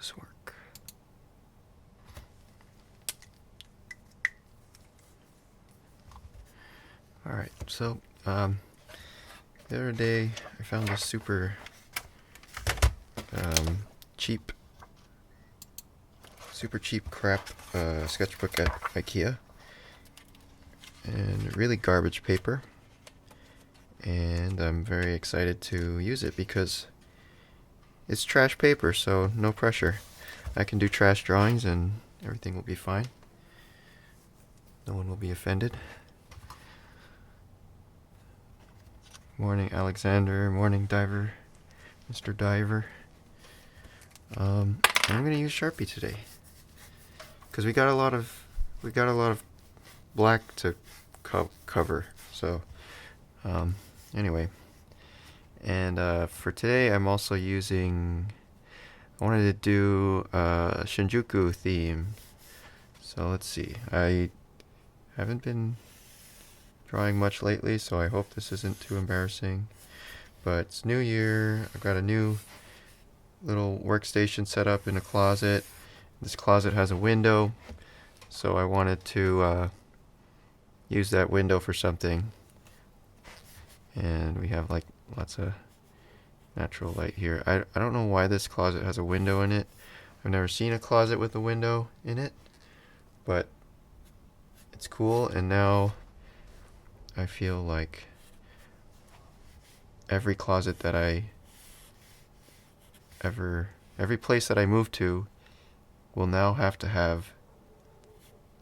this work? Alright, so the other day I found this super cheap crap sketchbook at IKEA, and really garbage paper, and I'm very excited to use it because it's trash paper, so no pressure. I can do trash drawings and everything will be fine. No one will be offended. Morning, Alexander. Morning, Diver. Mr. Diver. I'm gonna use Sharpie today because we got a lot of black to cover. So anyway, and for today I'm also using. I wanted to do a Shinjuku theme. So let's see. I haven't been drawing much lately, so I hope this isn't too embarrassing. But it's New Year. I've got a new little workstation set up in a closet. This closet has a window, so I wanted to use that window for something. And we have like lots of natural light here. I don't know why this closet has a window in it. I've never seen a closet with a window in it, but it's cool. And now I feel like every closet that every place that I move to will now have to have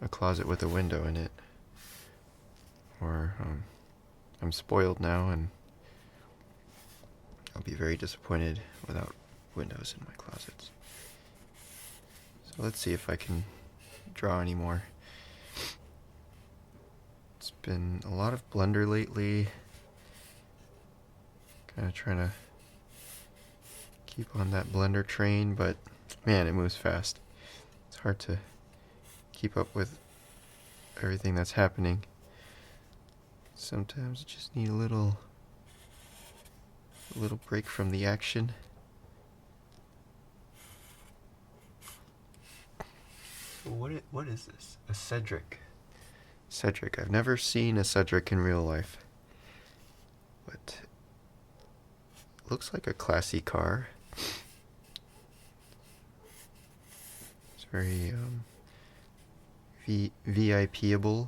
a closet with a window in it. Or I'm spoiled now, and I'll be very disappointed without windows in my closets. So let's see if I can draw anymore. It's been a lot of Blender lately. Kind of trying to keep on that Blender train, but man, it moves fast. It's hard to keep up with everything that's happening. Sometimes you just need a little break from the action. What is this? A Cedric. Cedric. I've never seen a Cedric in real life, but it looks like a classy car. It's very VIPable.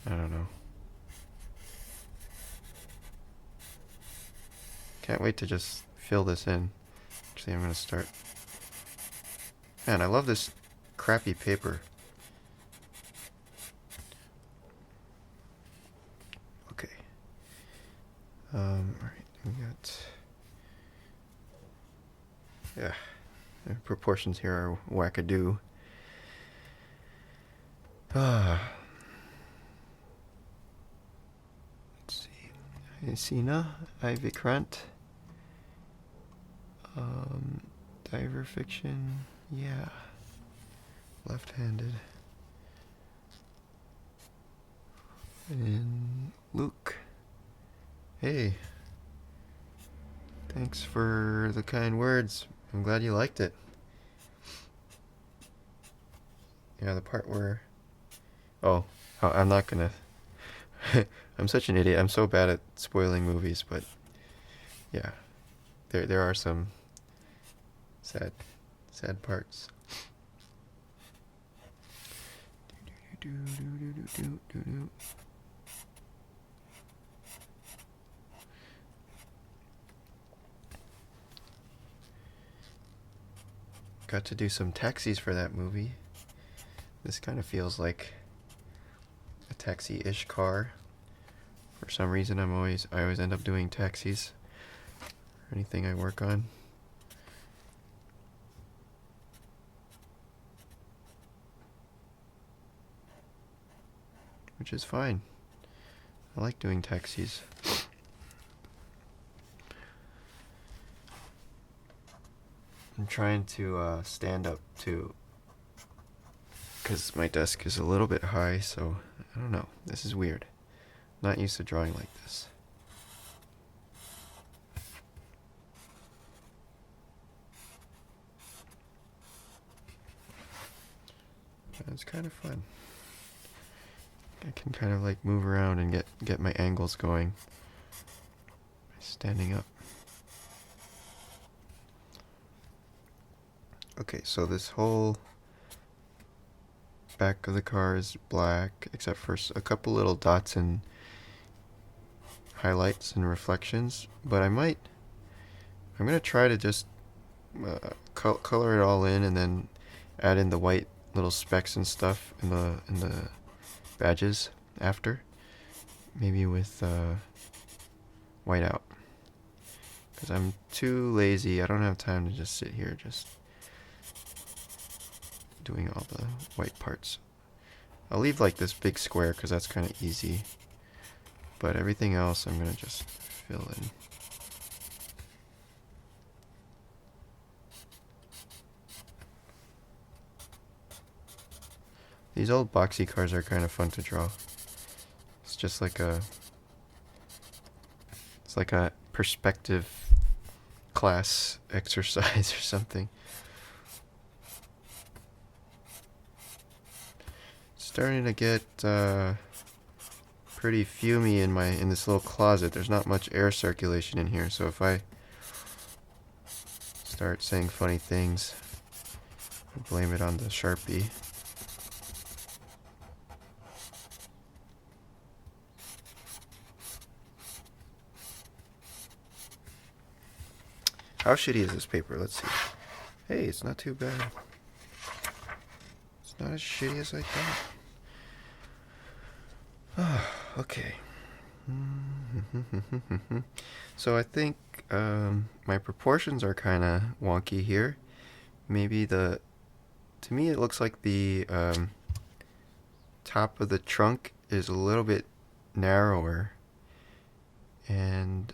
I don't know. Can't wait to just fill this in. Actually, I'm going to start. Man, I love this crappy paper. Okay. Alright, we got. Yeah. The proportions here are wackadoo. Let's see. Sina, Ivy Krant. Diver fiction, yeah. Left-handed. And Luke. Hey. Thanks for the kind words. I'm glad you liked it. Yeah, the part where... Oh, I'm not gonna... I'm such an idiot. I'm so bad at spoiling movies, but... Yeah. There are some... sad parts. Got to do some taxis for that movie. This kind of feels like a taxi-ish car. For some reason, I always end up doing taxis for anything I work on. Which is fine. I like doing taxis. I'm trying to stand up too, because my desk is a little bit high, so I don't know. This is weird. Not used to drawing like this. It's kind of fun. I can kind of like move around and get my angles going by standing up. Okay, so this whole back of the car is black, except for a couple little dots and highlights and reflections. But I'm gonna try to just color it all in and then add in the white little specks and stuff in the badges after, maybe with white out, because I'm too lazy. I don't have time to just sit here just doing all the white parts. I'll leave like this big square because that's kind of easy, but everything else I'm gonna just fill in. These old boxy cars are kind of fun to draw. It's just like it's like a perspective class exercise or something. Starting to get pretty fumy in this little closet. There's not much air circulation in here, so if I start saying funny things, I blame it on the Sharpie. How shitty is this paper? Let's see. Hey, it's not too bad. It's not as shitty as I thought. Okay. So I think my proportions are kind of wonky here. Maybe to me it looks like the top of the trunk is a little bit narrower, and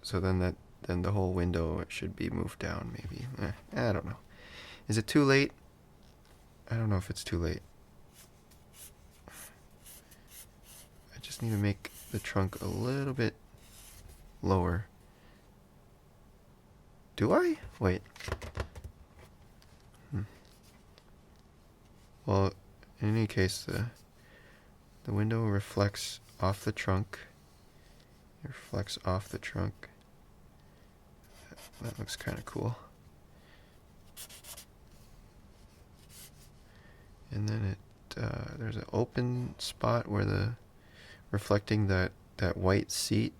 so then the whole window should be moved down, maybe. I don't know. Is it too late? I don't know if it's too late. I just need to make the trunk a little bit lower. Do I? Wait. Well, in any case, the window reflects off the trunk. It reflects off the trunk. That looks kind of cool. And then there's an open spot where reflecting that white seat,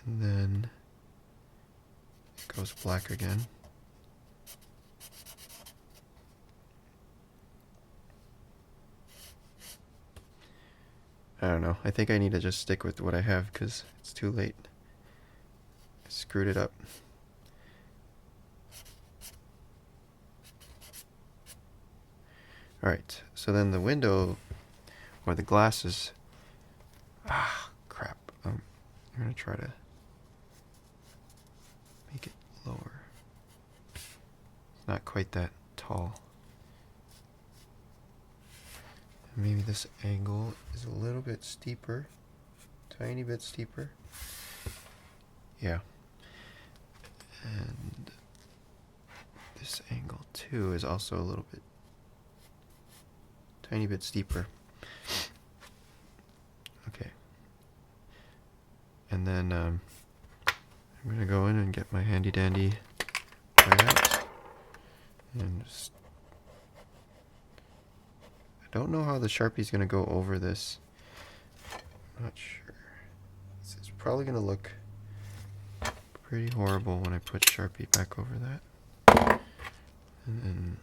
and then it goes black again. I don't know. I think I need to just stick with what I have because it's too late. I screwed it up. Alright, so then the window, or the glasses, crap. I'm going to try to make it lower. It's not quite that tall. And maybe this angle is a little bit steeper, tiny bit steeper. Yeah. And this angle too is also a little bit, tiny bit steeper. Okay. And then I'm going to go in and get my handy dandy whiteout. And just, I don't know how the Sharpie's going to go over this. I'm not sure. It's probably going to look pretty horrible when I put Sharpie back over that. And then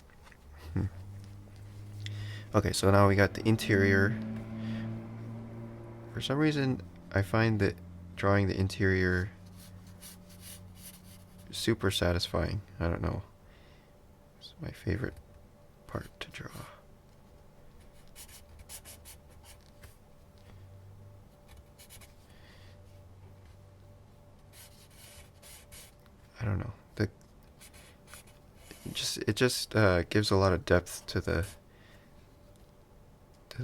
okay, so now we got the interior. For some reason, I find that drawing the interior super satisfying. I don't know. It's my favorite part to draw. I don't know. It just gives a lot of depth to the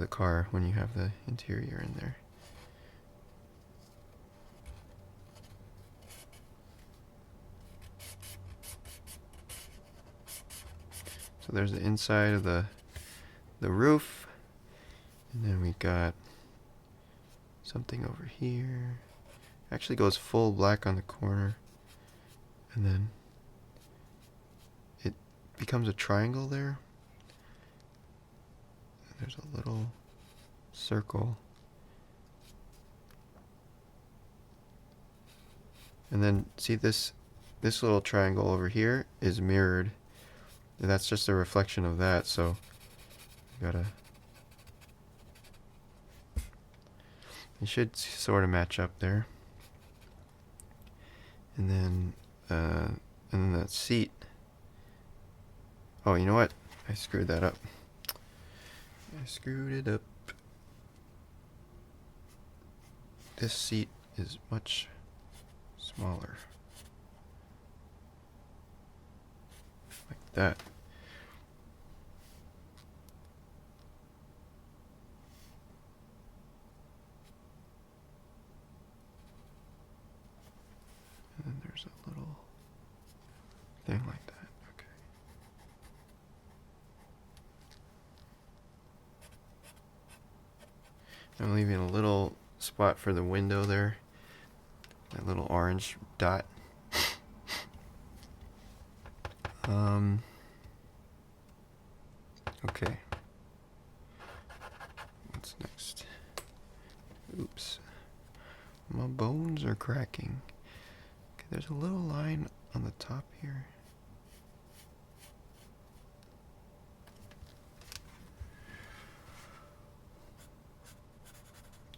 car when you have the interior in there. So there's the inside of the roof, and then we got something over here. Actually goes full black on the corner, and then it becomes a triangle there. And there's a little circle. And then see this little triangle over here is mirrored. And that's just a reflection of that, so you gotta, it should sort of match up there. And then that seat. Oh, you know what? I screwed that up. I screwed it up. This seat is much smaller. Like that. And then there's a little thing like that. Okay. I'm leaving a little spot for the window there. That little orange dot. Okay. What's next? Oops. My bones are cracking. Okay, there's a little line on the top here.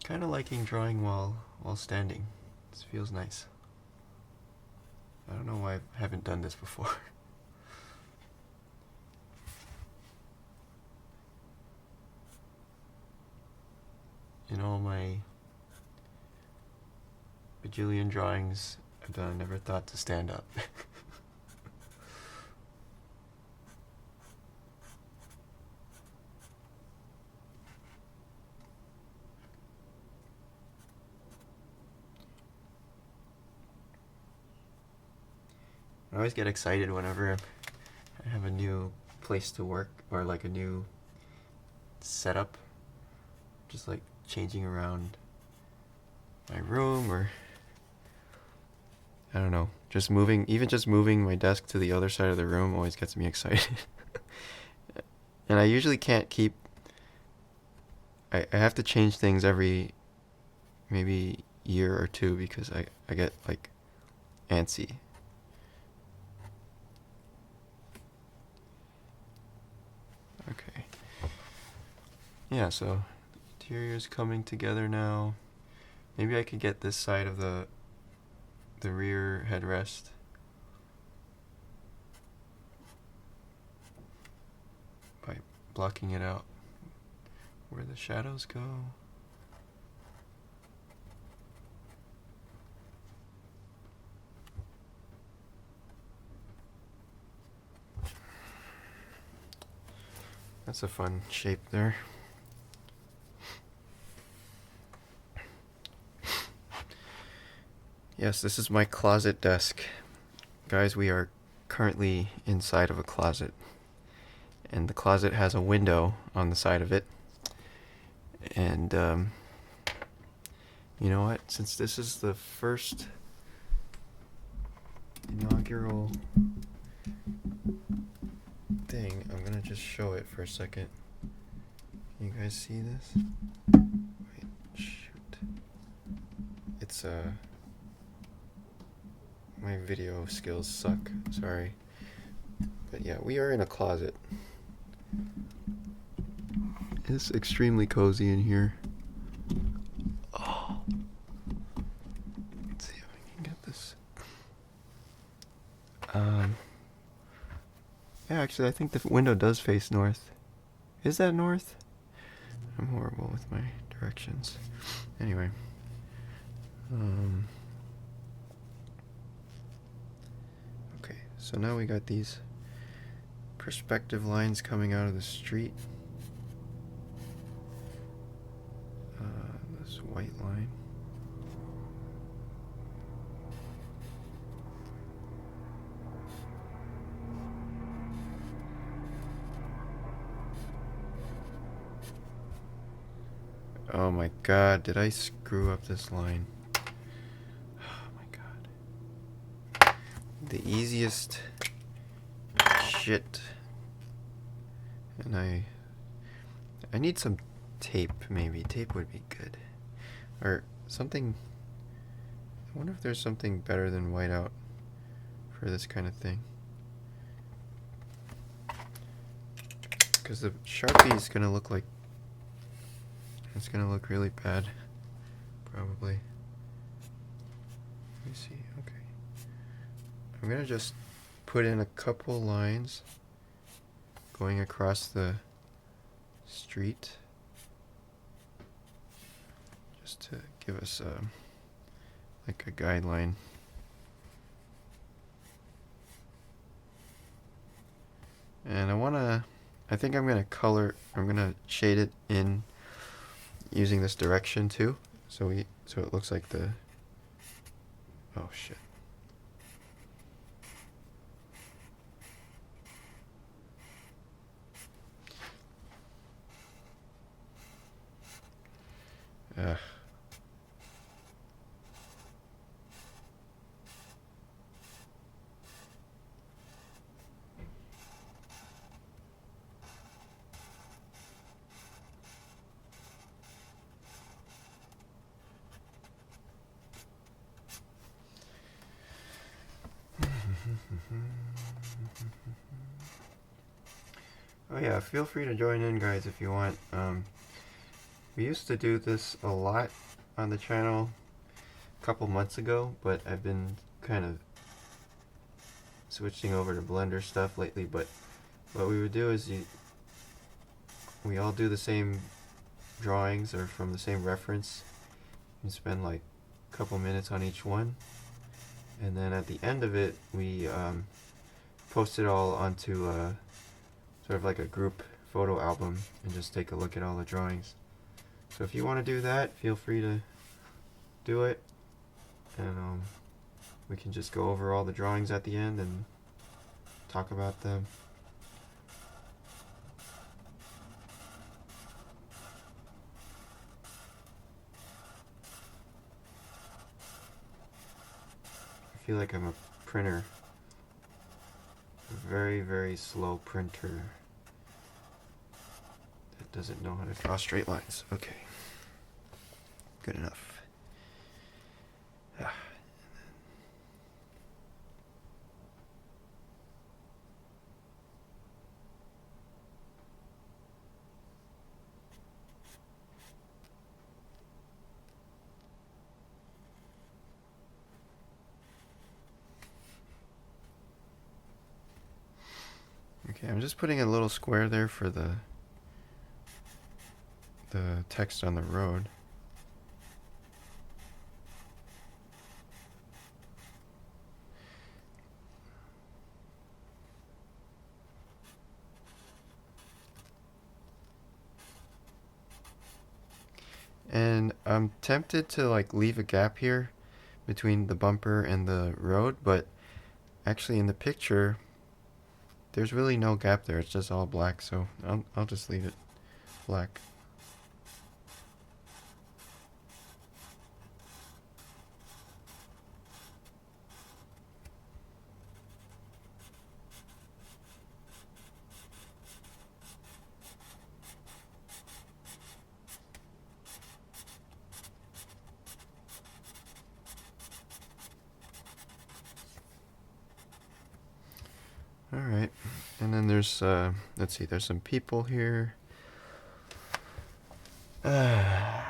Kind of liking drawing while standing. This feels nice. I don't know why I haven't done this before. In all my bajillion drawings I've done, I never thought to stand up. I always get excited whenever I have a new place to work or like a new setup. Just like changing around my room, or I don't know, just moving my desk to the other side of the room always gets me excited. And I usually can't keep, I have to change things every maybe year or two because I get like antsy. Okay. Yeah, so interior's coming together now. Maybe I could get this side of the rear headrest. By blocking it out where the shadows go. That's a fun shape there. Yes, this is my closet desk. Guys, we are currently inside of a closet. And the closet has a window on the side of it. And, you know what? Since this is the first inaugural thing, I'm gonna just show it for a second. Can you guys see this? Wait, shoot. It's my video skills suck, sorry. But yeah, we are in a closet. It's extremely cozy in here. Oh. Let's see if I can get this. Yeah, actually, I think the window does face north. Is that north? I'm horrible with my directions. Anyway. Okay, so now we got these perspective lines coming out of the street. This white line. Oh my god, did I screw up this line? Oh my god. The easiest shit. And I need some tape, maybe. Tape would be good. Or something. I wonder if there's something better than whiteout for this kind of thing. Because the Sharpie is going to look like... It's going to look really bad. Probably. Let me see. Okay. I'm going to just put in a couple lines going across the street. Just to give us like a guideline. And I think I'm going to shade it in using this direction too. So it looks like the, oh shit. Ugh. Oh yeah, feel free to join in, guys, if you want. We used to do this a lot on the channel a couple months ago, but I've been kind of switching over to Blender stuff lately. But what we would do is we all do the same drawings or from the same reference. You spend like a couple minutes on each one, and then at the end of it, we post it all onto sort of like a group photo album and just take a look at all the drawings. So if you want to do that, feel free to do it, and we can just go over all the drawings at the end and talk about them. I feel like I'm a printer. A very, very slow printer that doesn't know how to draw straight lines. Okay. Good enough. Okay, I'm just putting a little square there for the text on the road. And I'm tempted to like leave a gap here between the bumper and the road, but actually in the picture there's really no gap there. It's just all black, so I'll just leave it black. Alright, and then there's, let's see, there's some people here. I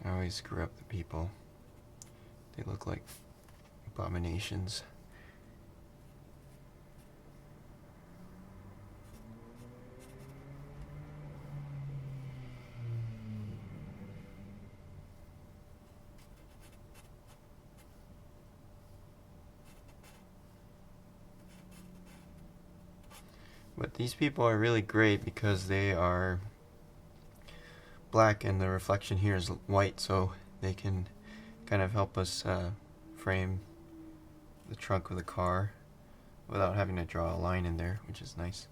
always screw up the people. They look like abominations. But these people are really great because they are black and the reflection here is white, so they can kind of help us frame the trunk of the car without having to draw a line in there, which is nice.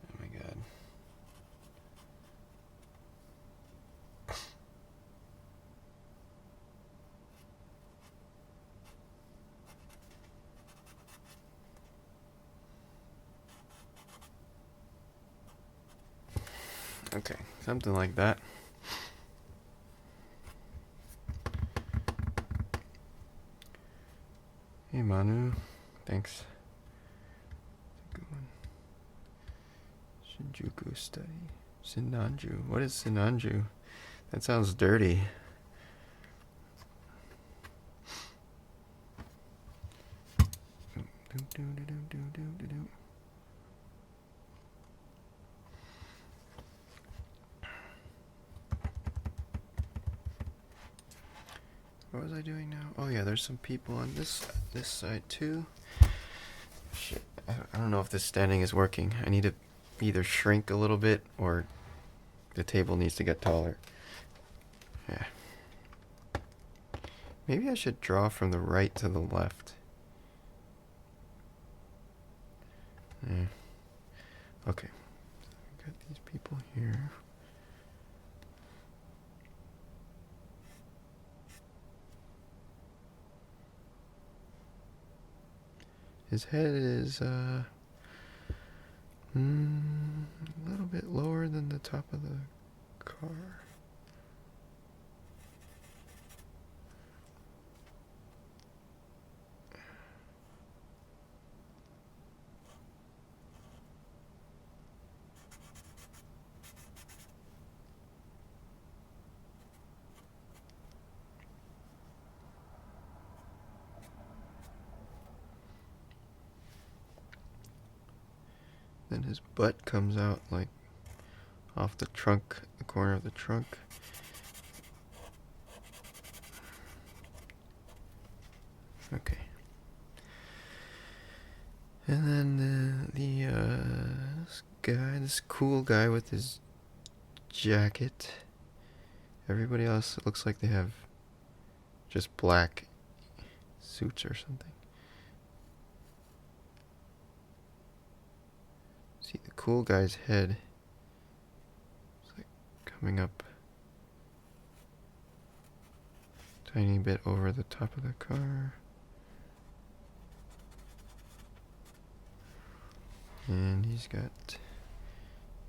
Oh my god. Okay, something like that. Hey Manu, thanks. Good one. Shinjuku study. Sinanju. What is Sinanju? That sounds dirty. What was I doing now? Oh yeah, there's some people on this side too. Shit, I don't know if this standing is working. I need to either shrink a little bit or the table needs to get taller. Yeah. Maybe I should draw from the right to the left. Yeah. Okay. So got these people here. His head is a little bit lower than the top of the car. Then his butt comes out like off the trunk, the corner of the trunk. Okay. And then this cool guy with his jacket. Everybody else, it looks like they have just black suits or something. See the cool guy's head. It's like coming up tiny bit over the top of the car. And he's got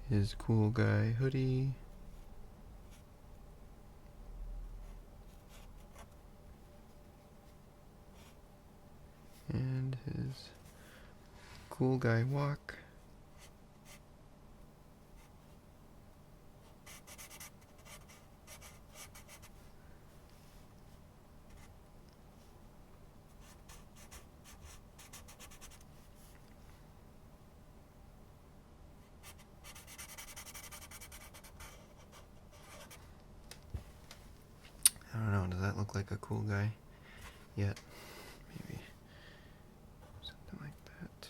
his cool guy hoodie. And his cool guy walk. I don't know, does that look like a cool guy yet? Maybe something like that.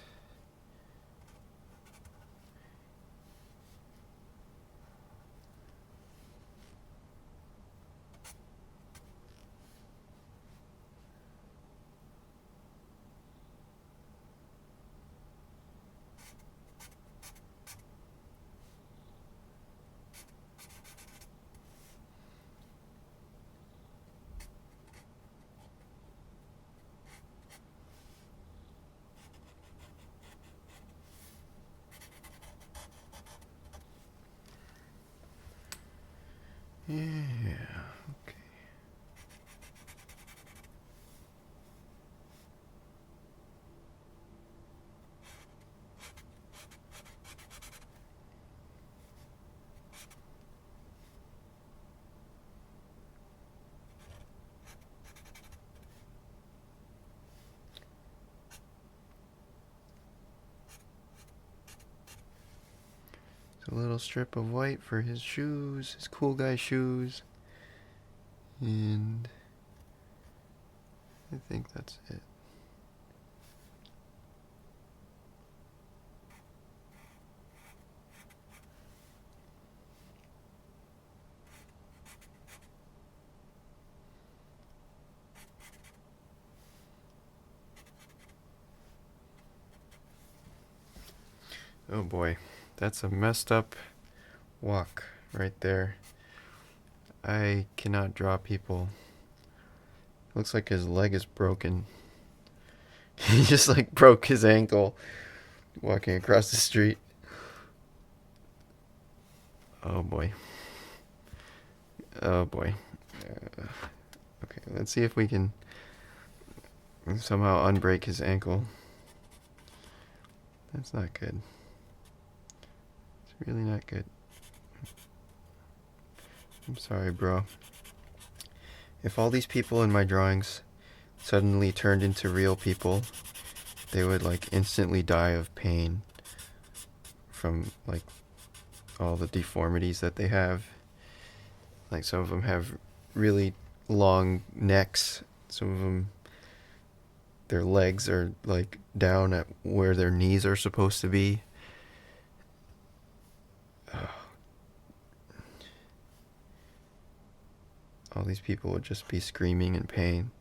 little strip of white for his shoes, his cool guy shoes. And I think that's it. Oh boy, that's a messed up walk right there. I cannot draw people. Looks like his leg is broken. He just like broke his ankle walking across the street. Oh boy. Oh boy. Okay, let's see if we can somehow unbreak his ankle. That's not good. It's really not good. I'm sorry, bro. If all these people in my drawings suddenly turned into real people, they would like instantly die of pain from like all the deformities that they have. Like some of them have really long necks. Some of them, their legs are like down at where their knees are supposed to be. All these people would just be screaming in pain.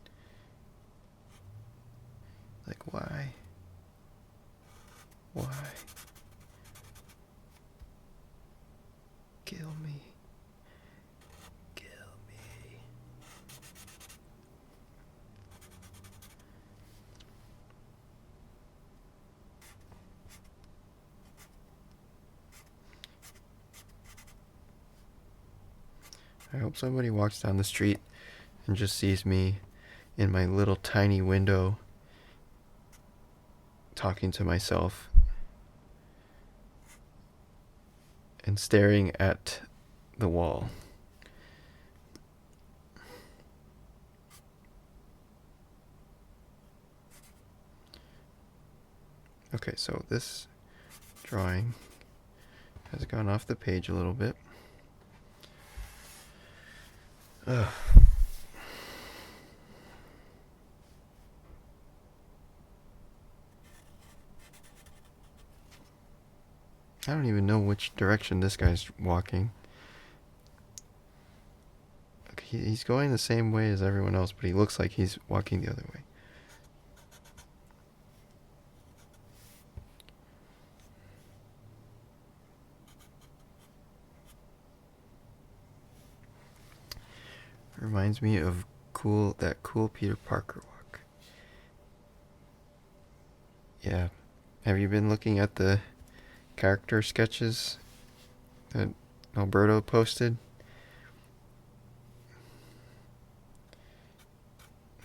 Like, why? Why? Kill me. Kill me. I hope somebody walks down the street and just sees me in my little tiny window talking to myself and staring at the wall. Okay, so this drawing has gone off the page a little bit. Ugh. I don't even know which direction this guy's walking. Okay, he's going the same way as everyone else, but he looks like he's walking the other way. Reminds me of that cool Peter Parker walk. Yeah. Have you been looking at the character sketches that Alberto posted?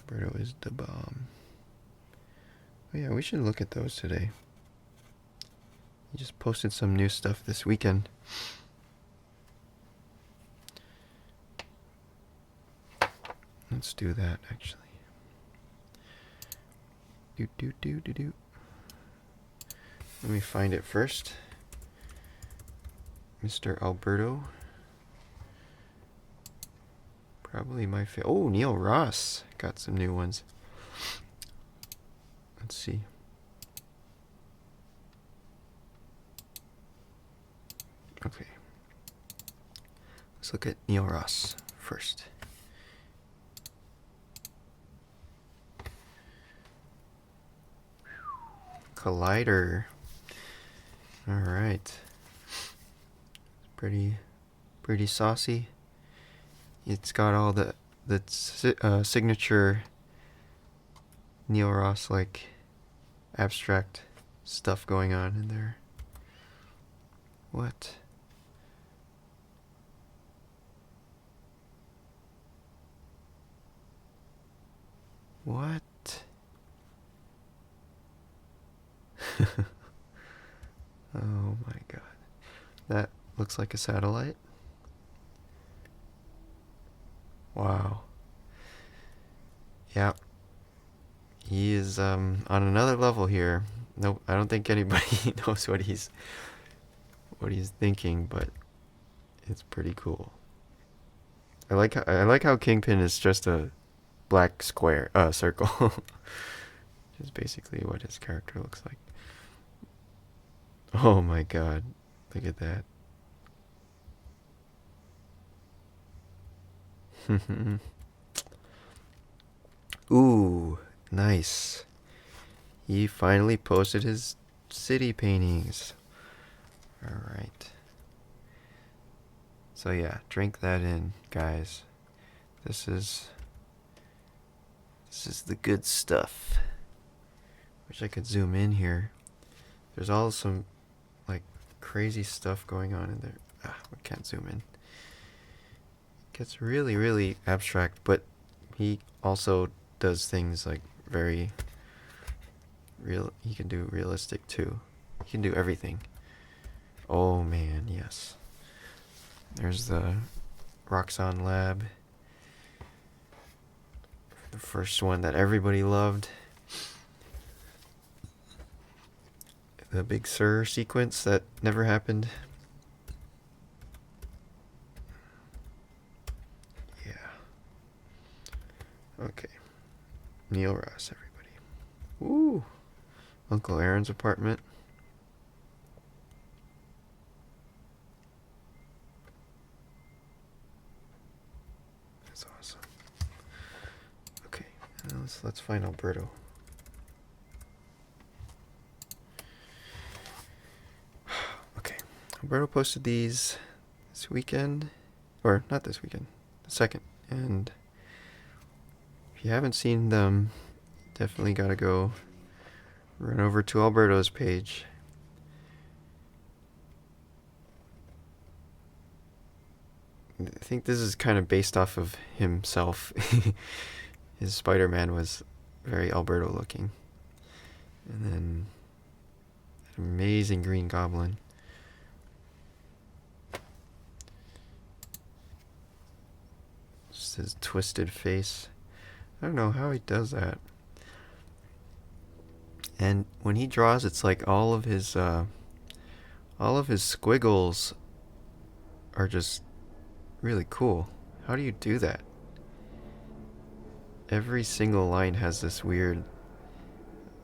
Alberto is the bomb. Oh yeah, we should look at those today. He just posted some new stuff this weekend. Let's do that, actually. Do. Let me find it first. Mr. Alberto. Probably my favorite. Oh, Neil Ross got some new ones. Let's see. Okay. Let's look at Neil Ross first. Collider. All right. Pretty saucy. It's got all the signature Neil Ross like abstract stuff going on in there. What? What? Oh my god. That looks like a satellite. Wow. Yeah. He is on another level here. Nope, I don't think anybody knows what what he's thinking, but it's pretty cool. I like how Kingpin is just a black square, circle. Which is basically what his character looks like. Oh my god, look at that. Ooh, nice. He finally posted his city paintings. Alright. So yeah, drink that in, guys. This is the good stuff. Wish I could zoom in here. There's all some like crazy stuff going on in there. We can't zoom in. It gets really, really abstract, but he also does things like very real. He can do realistic too. He can do everything. Oh man, yes. There's the Roxxon Lab. The first one that everybody loved. The Big Sur sequence that never happened. Yeah. Okay. Neil Ross, everybody. Ooh. Uncle Aaron's apartment. That's awesome. Okay. Let's find Alberto. Okay. Alberto posted these this weekend. Or not this weekend. The second. And if you haven't seen them, definitely gotta go run over to Alberto's page. I think this is kind of based off of himself. His Spider-Man was very Alberto looking. And then an amazing Green Goblin. Just his twisted face. I don't know how he does that. And when he draws, it's like all of his squiggles are just really cool. How do you do that? Every single line has this weird,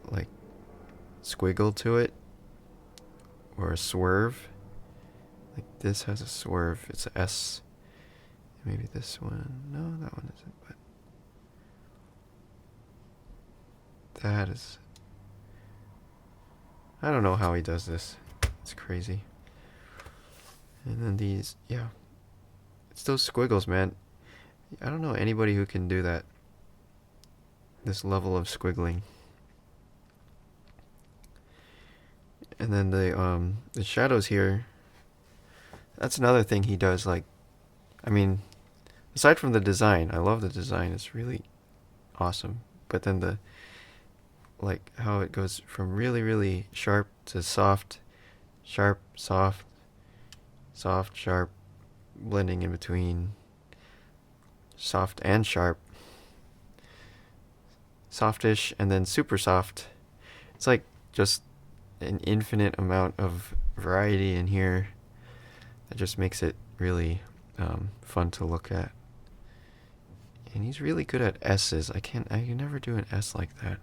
like, squiggle to it, or a swerve. Like this has a swerve. It's a S. Maybe this one. No, that one isn't. But that is. I don't know how he does this. It's crazy. And then these, yeah. It's those squiggles, man. I don't know anybody who can do that. This level of squiggling. And then the shadows here. That's another thing he does. Like, I mean, aside from the design, I love the design. It's really awesome. But then like how it goes from really, really sharp to soft, sharp, soft, soft, sharp, blending in between, soft and sharp, softish, and then super soft. It's like just an infinite amount of variety in here that just makes it really fun to look at. And he's really good at S's. I can never do an S like that.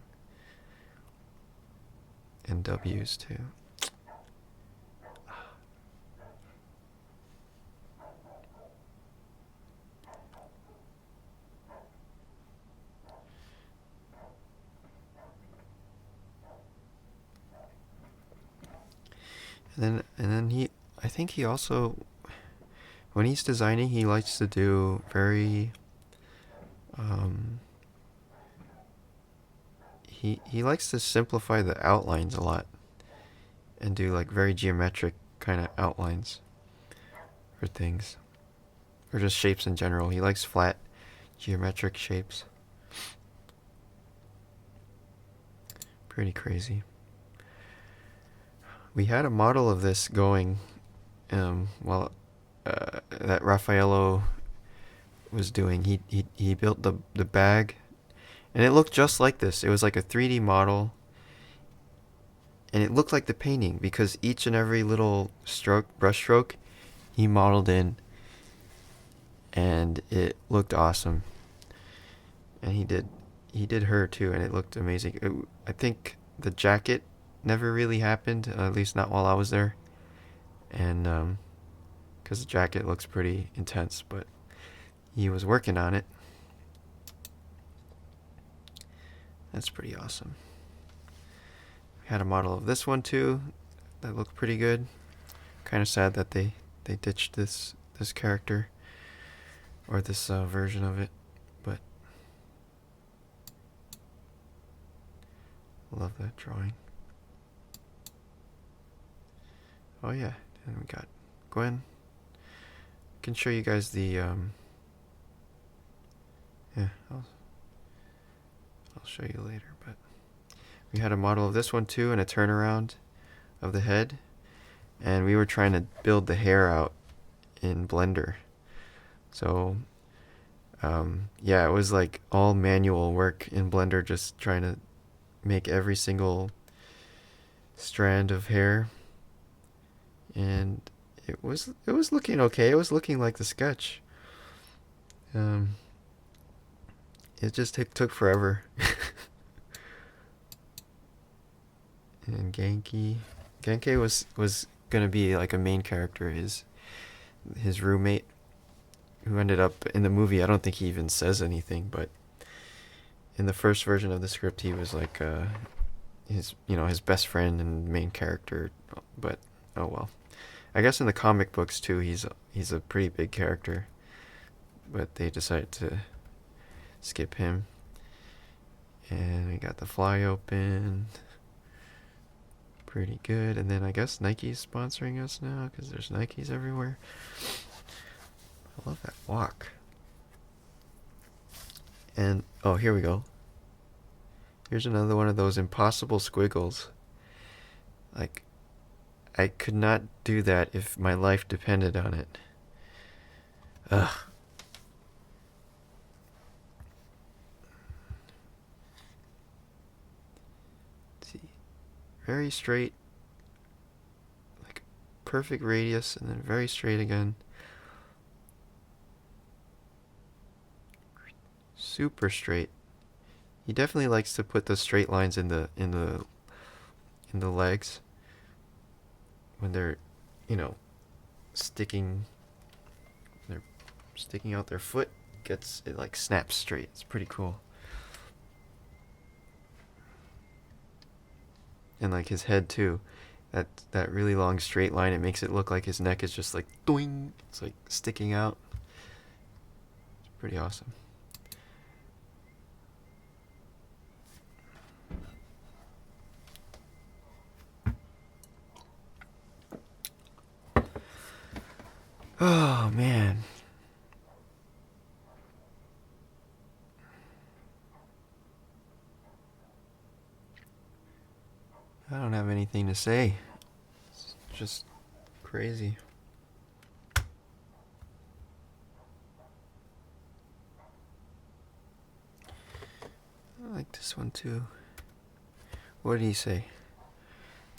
And W's too. And then I think he also, when he's designing, he likes to do very, he likes to simplify the outlines a lot and do like very geometric kind of outlines for things, or just shapes in general. He likes flat geometric shapes. Pretty crazy. We had a model of this going that Raffaello was doing. He built the bag, and it looked just like this. It was like a 3D model, and it looked like the painting because each and every little stroke, brush stroke, he modeled in, and it looked awesome. And he did her too, and it looked amazing. I think the jacket never really happened, at least not while I was there, and because the jacket looks pretty intense, but he was working on it. That's pretty awesome. We had a model of this one too that looked pretty good. Kind of sad that they ditched this character, or this version of it, but I love that drawing. Oh yeah, and we got Gwen. I can show you guys the yeah, I'll show you later, but we had a model of this one too, and a turnaround of the head, and we were trying to build the hair out in Blender. So yeah, it was like all manual work in Blender, just trying to make every single strand of hair, and it was looking okay. It was looking like the sketch. Um, it just took forever. And Genki was gonna be like a main character. His roommate, who ended up in the movie, I don't think he even says anything, but in the first version of the script, he was like his best friend and main character. But oh well. I guess in the comic books too, he's a pretty big character, but they decided to skip him. And we got the fly open. Pretty good. And then I guess Nike's sponsoring us now, because there's Nikes everywhere. I love that walk. And oh, here we go. Here's another one of those impossible squiggles. Like, I could not do that if my life depended on it. Ugh. Let's see. Very straight. Like, perfect radius, and then very straight again. Super straight. He definitely likes to put the straight lines in the legs when they're, sticking. They're sticking out their foot. It like snaps straight. It's pretty cool. And like his head too. That really long straight line. It makes it look like his neck is just like doing. It's like sticking out. It's pretty awesome. Oh, man. I don't have anything to say. It's just crazy. I like this one too. What did he say?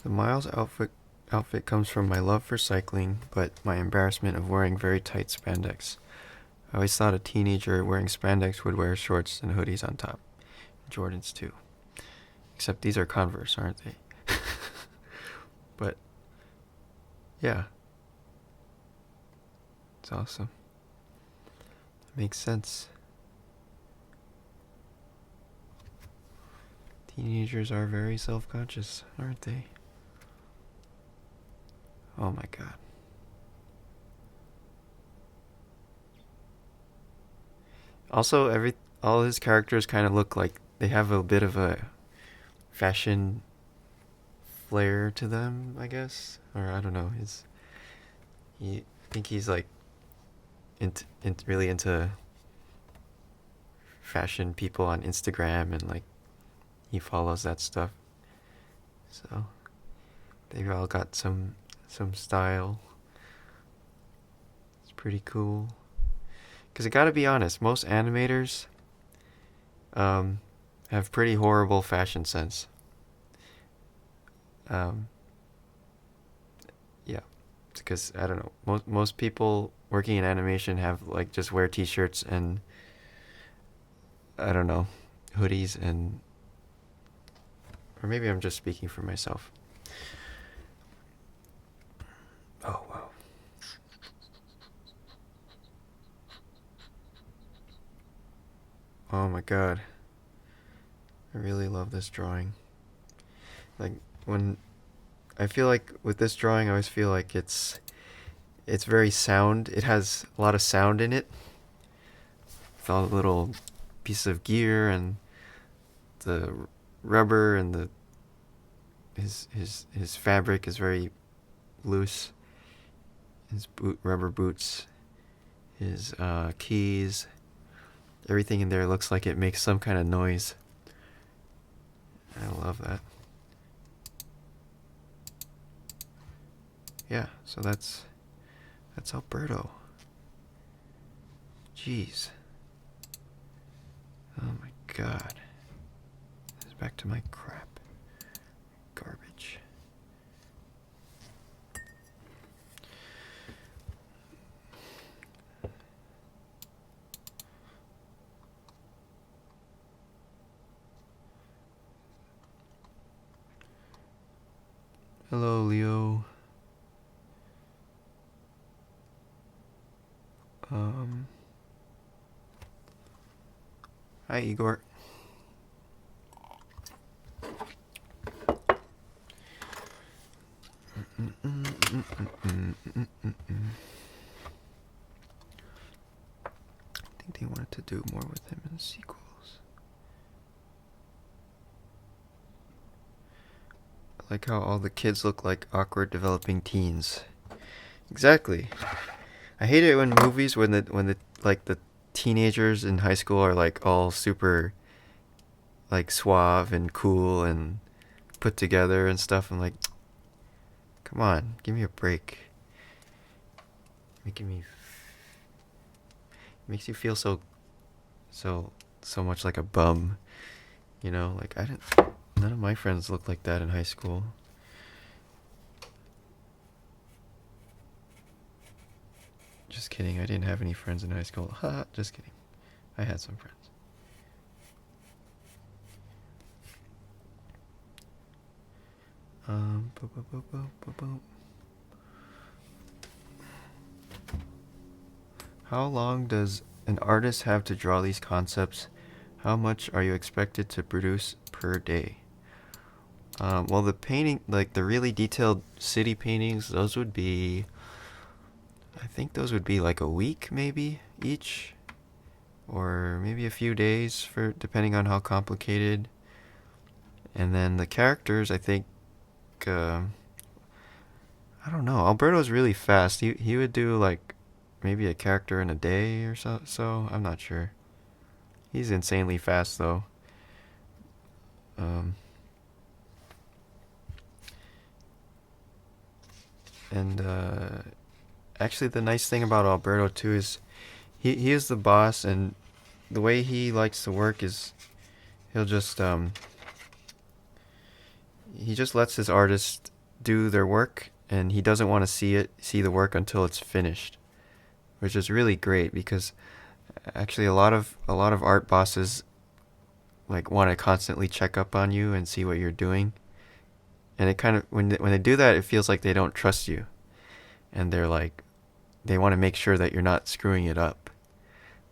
The Miles outfit comes from my love for cycling, but my embarrassment of wearing very tight spandex. I always thought a teenager wearing spandex would wear shorts and hoodies on top. Jordans too. Except these are Converse, aren't they? But yeah. It's awesome. It makes sense. Teenagers are very self-conscious, aren't they? Oh my god. Also, all his characters kind of look like they have a bit of a fashion flair to them, I guess, or I don't know. I think he's like really into fashion people on Instagram, and like he follows that stuff. So they've all got some style. It's pretty cool. Because I gotta be honest, most animators have pretty horrible fashion sense. Um, yeah, because I don't know. Most people working in animation have like just wear t-shirts and I don't know, hoodies and or maybe I'm just speaking for myself. Oh wow. Oh my god. I really love this drawing. Like when I feel like with this drawing I always feel like it's very sound. It has a lot of sound in it. With all the little pieces of gear and the rubber and the his fabric is very loose. His rubber boots, his keys, everything in there looks like it makes some kind of noise. I love that. Yeah, so that's Alberto. Jeez. Oh my god. This is back to my crap. Garbage. Hello, Leo. Hi, Igor. I think they wanted to do more with him in the sequels. I like how all the kids look like awkward developing teens. Exactly. I hate it when movies when the like the teenagers in high school are like all super like suave and cool and put together and stuff. I'm like, come on, give me a break. Making me makes you feel so much like a bum, you know? Like I didn't. None of my friends looked like that in high school. Just kidding. I didn't have any friends in high school. Ha, just kidding. I had some friends. Boop, boop, boop, boop, boop, boop. How long does an artist have to draw these concepts? How much are you expected to produce per day? Well, the painting, like the really detailed city paintings, those would be, I think those would be like a week maybe each, or maybe a few days for depending on how complicated. And then the characters, I think, I don't know. Alberto's really fast. He would do like maybe a character in a day or so. So I'm not sure. He's insanely fast though. Um, and actually, the nice thing about Alberto too is he is the boss, and the way he likes to work is he'll just he just lets his artists do their work, and he doesn't want to see the work until it's finished, which is really great because actually a lot of art bosses like want to constantly check up on you and see what you're doing, and it kind of when they do that, it feels like they don't trust you, and they're like they want to make sure that you're not screwing it up.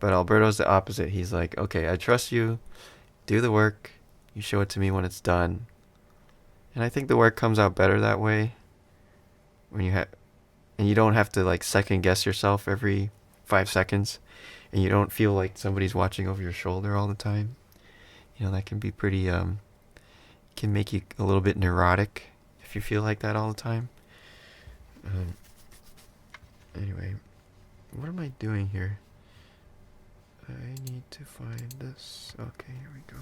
But Alberto's the opposite. He's like, okay, I trust you. Do the work. You show it to me when it's done. And I think the work comes out better that way. When you have, and you don't have to like second guess yourself every 5 seconds, and you don't feel like somebody's watching over your shoulder all the time. You know that can be pretty can make you a little bit neurotic if you feel like that all the time. Um, anyway, what am I doing here? I need to find this. Okay, here we go.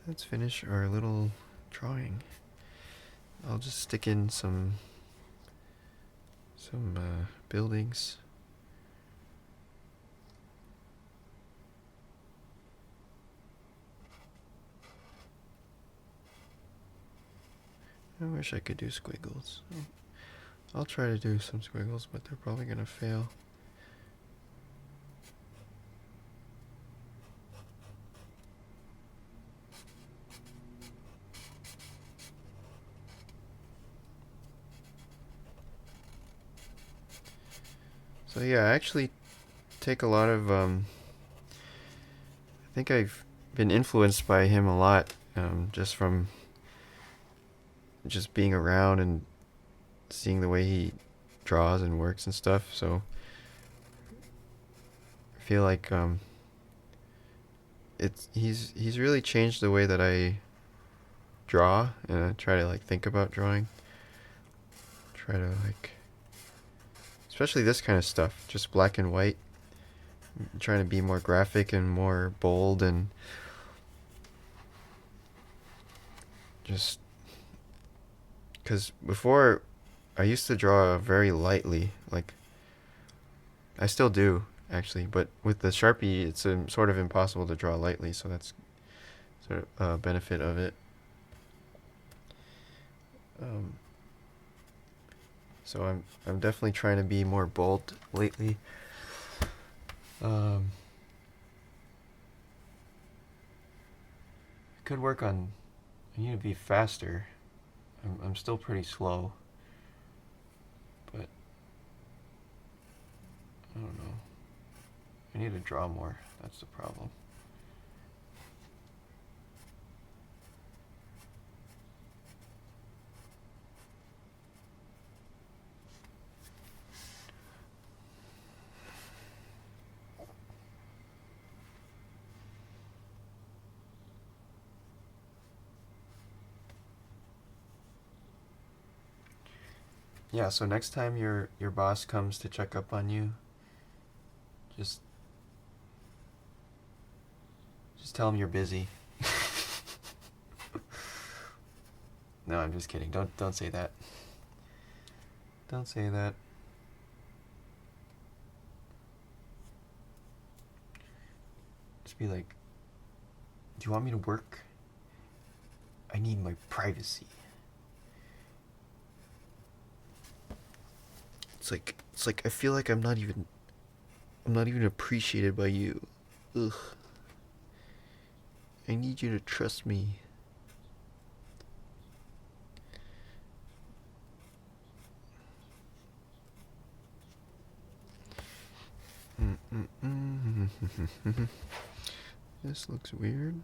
Let's finish our little drawing. I'll just stick in some buildings. I wish I could do squiggles. I'll try to do some squiggles, but they're probably gonna fail. So yeah, I actually take a lot of, I think I've been influenced by him a lot, just from just being around and seeing the way he draws and works and stuff. So I feel like he's really changed the way that I draw, and I try to like think about drawing. Try to like, especially this kind of stuff, just black and white. I'm trying to be more graphic and more bold, and just because before I used to draw very lightly, like I still do actually, but with the Sharpie, it's sort of impossible to draw lightly, so that's sort of a benefit of it. Um, so I'm definitely trying to be more bold lately. I could work on. I need to be faster. I'm still pretty slow, but I don't know. I need to draw more. That's the problem. Yeah, so next time your boss comes to check up on you, just tell him you're busy. No, I'm just kidding. Don't say that. Don't say that. Just be like, "Do you want me to work? I need my privacy." It's like I feel like I'm not even appreciated by you. Ugh. I need you to trust me. This looks weird.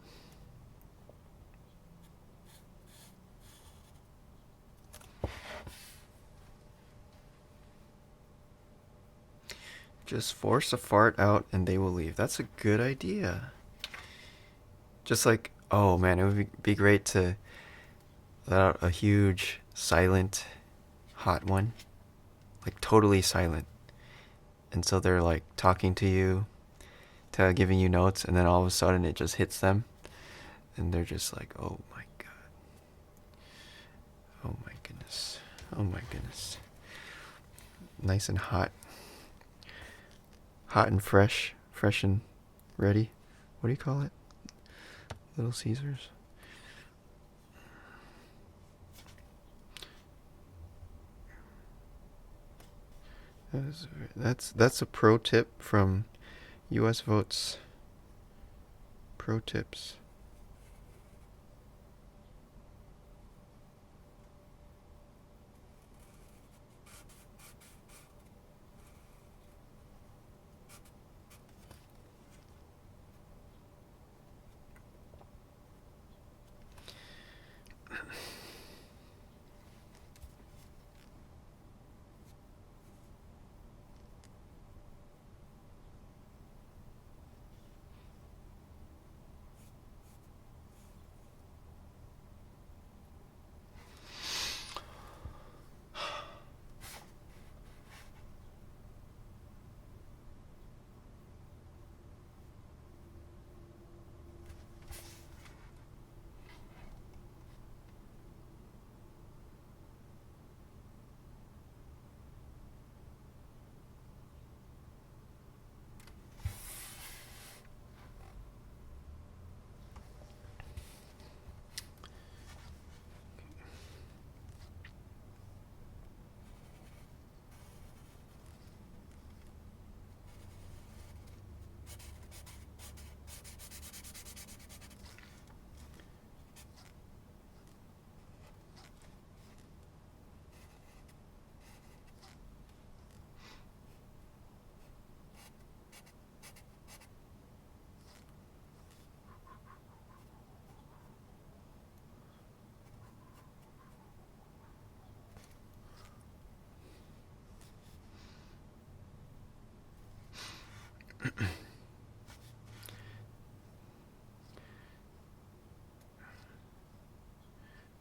Just force a fart out and they will leave. That's a good idea. Just like, oh man, it would be great to let out a huge, silent, hot one. Like totally silent. And so they're like talking to you, giving you notes, and then all of a sudden it just hits them. And they're just like, oh my god. Oh my goodness. Oh my goodness. Nice and hot. Hot and fresh. Fresh and ready. What do you call it? Little Caesars? That's a pro tip from US Votes. Pro tips.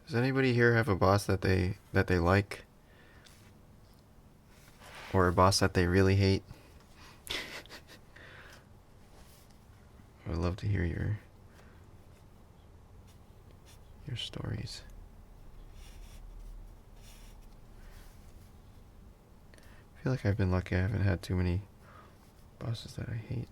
Does anybody here have a boss that they like, or a boss that they really hate? I would love to hear your stories. I feel like I've been lucky. I haven't had too many bosses that I hate.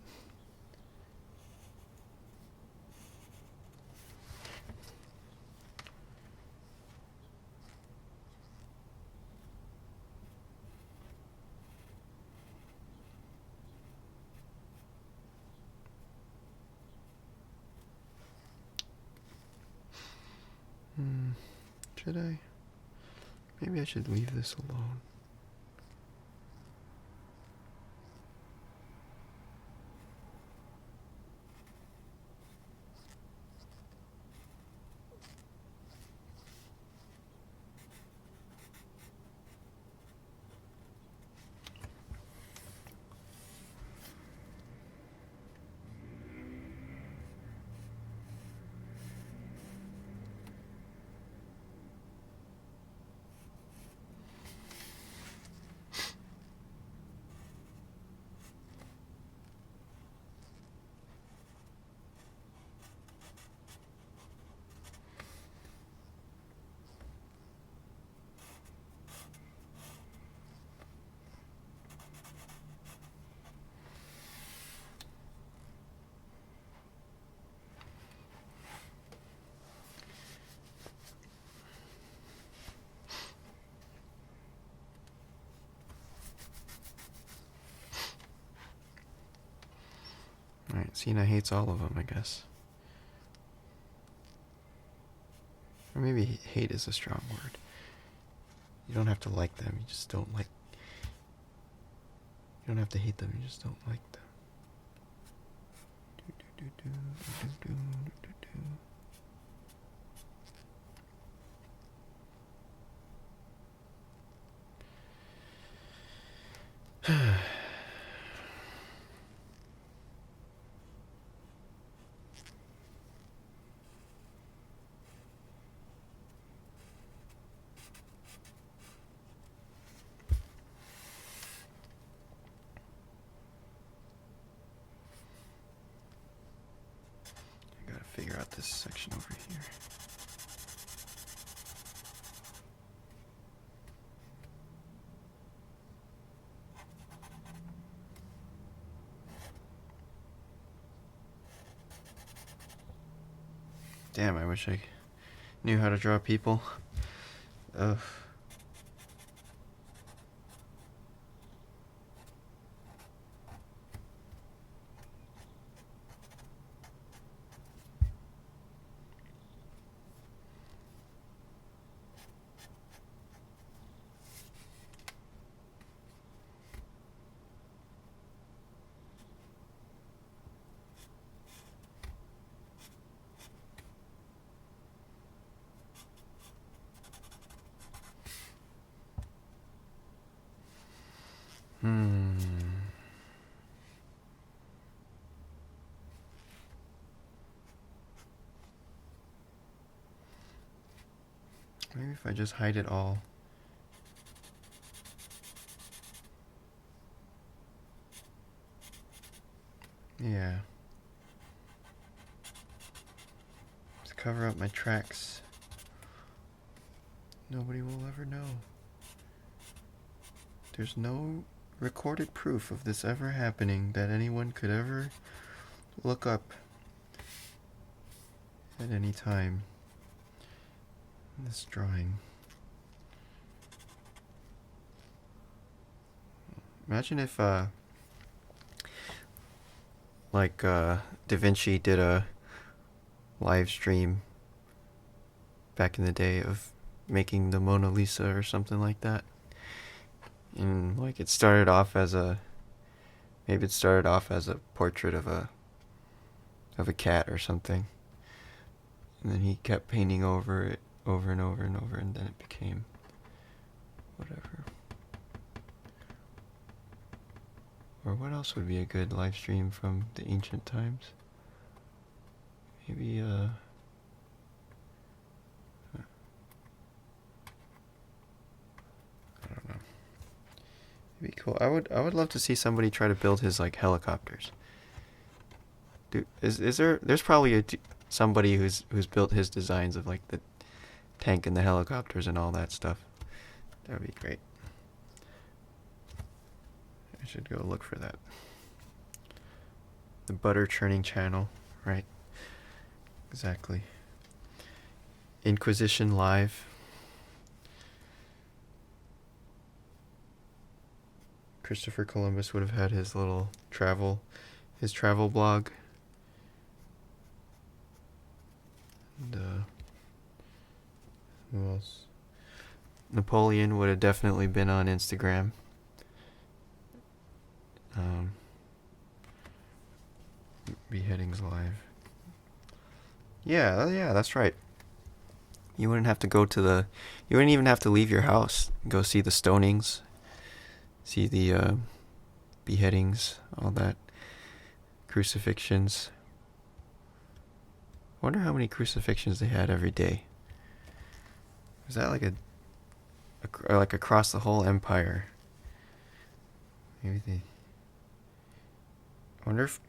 Should I? Maybe I should leave this alone. Alright, Cena hates all of them, I guess. Or maybe hate is a strong word. You don't have to like them, you just don't like... You don't have to hate them, you just don't like them. Figure out this section over here. Damn, I wish I knew how to draw people. Ugh. Maybe if I just hide it all. Yeah. To cover up my tracks. Nobody will ever know. There's no recorded proof of this ever happening that anyone could ever look up at any time in this drawing. Imagine if Da Vinci did a live stream back in the day of making the Mona Lisa or something like that. And like it started off as a portrait of a cat or something. And then he kept painting over it over and over and over, and then it became whatever. Or what else would be a good live stream from the ancient times? Maybe cool. I would love to see somebody try to build his like helicopters. Dude, there's probably somebody who's built his designs of like the tank and the helicopters and all that stuff. That would be great. I should go look for that. The butter churning channel, right? Exactly. Inquisition Live. Christopher Columbus would have had his little his travel blog. And who else? Napoleon would have definitely been on Instagram. Beheadings Live. Yeah, that's right. You wouldn't have to go to you wouldn't even have to leave your house. Go see the stonings, see the beheadings, all that. Crucifixions. I wonder how many crucifixions they had every day. Was that like like across the whole empire? Maybe I wonder if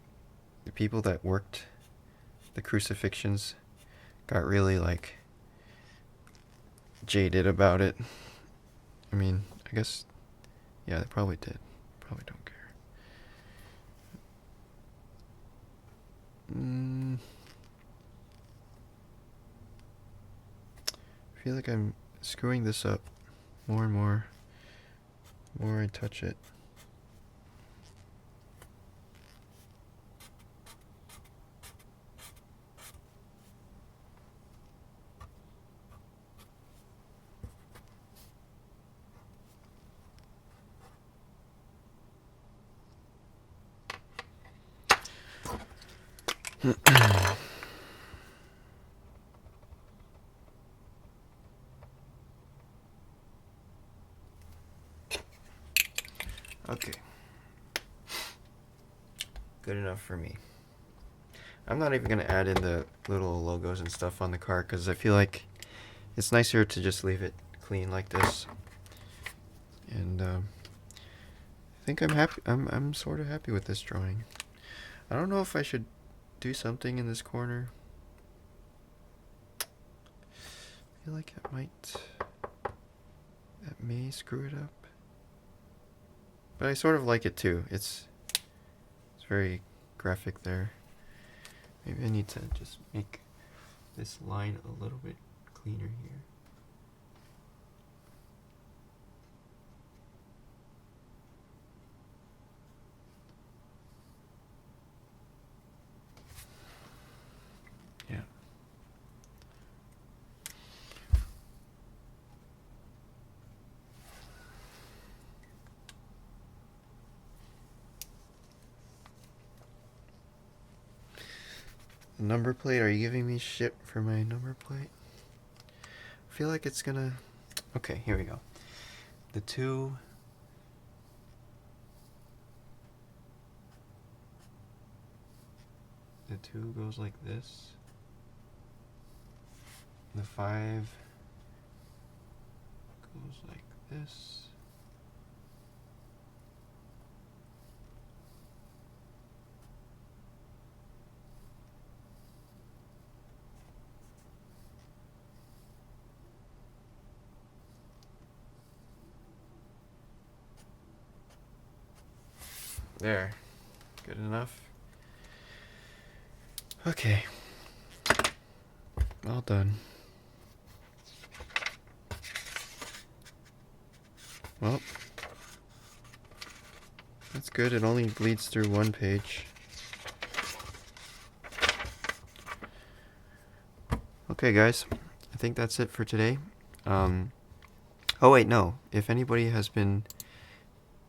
the people that worked the crucifixions got really like jaded about it. I mean, I guess, yeah, they probably did. Probably don't care. I feel like I'm screwing this up more and more. The more I touch it. Okay. Good enough for me. I'm not even going to add in the little logos and stuff on the car because I feel like it's nicer to just leave it clean like this. And I think I'm happy. I'm sort of happy with this drawing. I don't know if I should do something in this corner. I feel like that may screw it up. But I sort of like it too. It's very graphic there. Maybe I need to just make this line a little bit cleaner here. Yeah. Number plate? Are you giving me shit for my number plate? I feel like it's gonna... Okay, here we go. The 2... The 2 goes like this. The 5 goes like this. There. Good enough. Okay. All done. Well, that's good. It only bleeds through one page. Okay, guys. I think that's it for today. Oh, wait, no. If anybody has been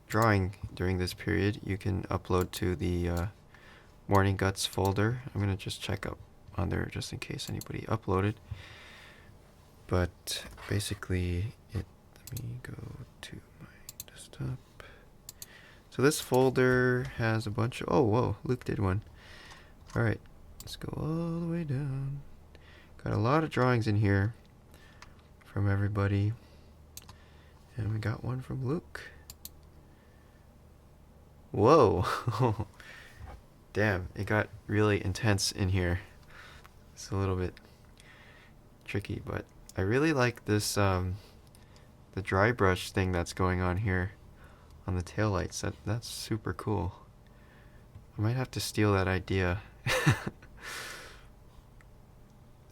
drawing during this period, you can upload to the Morning Guts folder. I'm going to just check up on there just in case anybody uploaded. But basically, let me go to my desktop. So this folder has a bunch of... Oh, whoa, Luke did one. Alright, let's go all the way down. Got a lot of drawings in here from everybody. And we got one from Luke. Whoa. Damn, it got really intense in here. It's a little bit tricky, but I really like this the dry brush thing that's going on here on the taillights. That's super cool. I might have to steal that idea.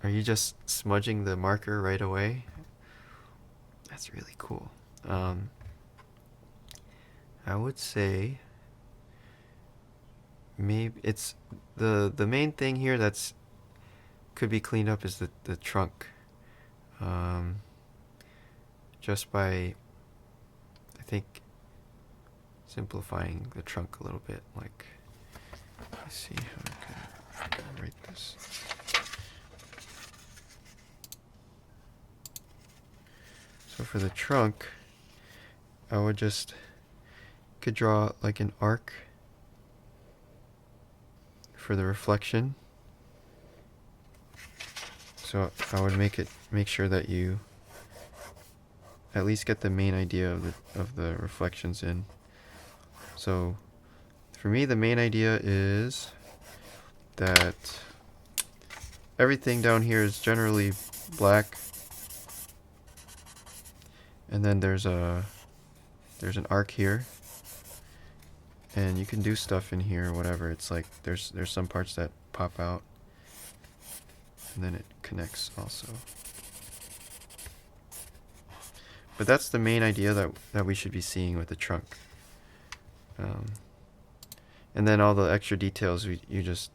Are you just smudging the marker right away? That's really cool. I would say maybe it's the main thing here that's could be cleaned up is the trunk. Just by, I think, simplifying the trunk a little bit. Like, let's see how I can write this. So for the trunk, I would just could draw like an arc for the reflection. So I would make sure that you at least get the main idea of the reflections in. So for me, the main idea is that everything down here is generally black, and then there's an arc here, and you can do stuff in here, whatever. It's like there's some parts that pop out, and then it connects also. But that's the main idea that we should be seeing with the trunk. And then all the extra details, you just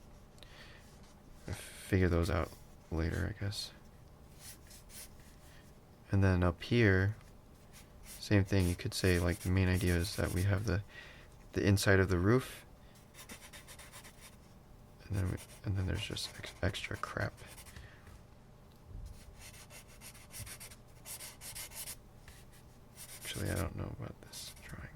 figure those out later, I guess. And then up here, same thing. You could say like the main idea is that we have the inside of the roof, and then there's just extra crap. Actually, I don't know about this drawing.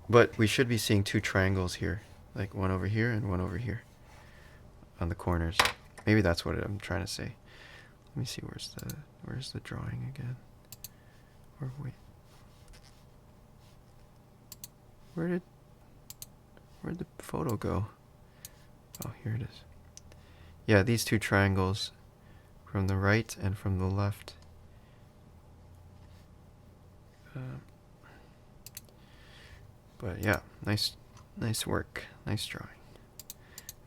But we should be seeing two triangles here, like one over here and one over here on the corners. Maybe that's what I'm trying to say. Let me see, where's the drawing again? Or wait. Where'd the photo go? Oh, here it is. Yeah, these two triangles from the right and from the left. But yeah, nice work, nice drawing.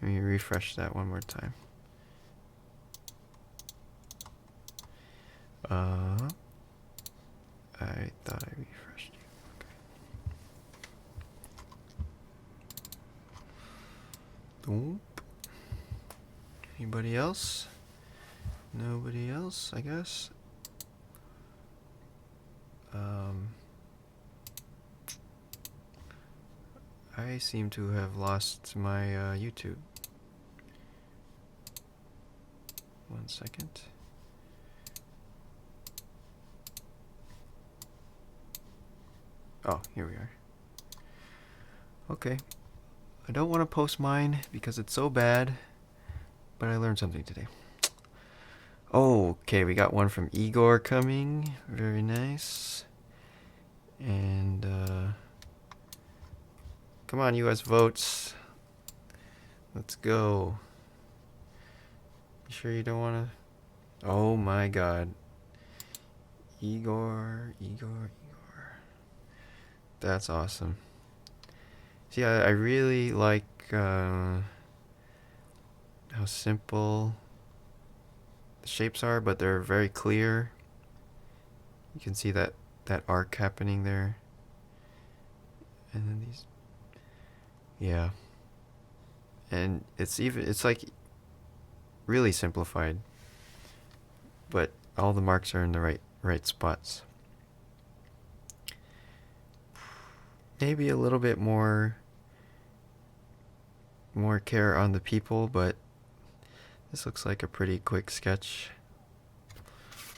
Let me refresh that one more time. I thought I refreshed you. Okay. Doop. Anybody else? Nobody else, I guess. I seem to have lost my YouTube. 1 second. Oh, here we are. Okay. I don't want to post mine because it's so bad, but I learned something today. Okay, we got one from Igor coming. Very nice. And come on, US votes. Let's go. You sure you don't want to? Oh my god. Igor. That's awesome. See, I really like how simple the shapes are, but they're very clear. You can see that arc happening there. And then these. Yeah. And it's like really simplified, but all the marks are in the right spots. Maybe a little bit more care on the people, but this looks like a pretty quick sketch.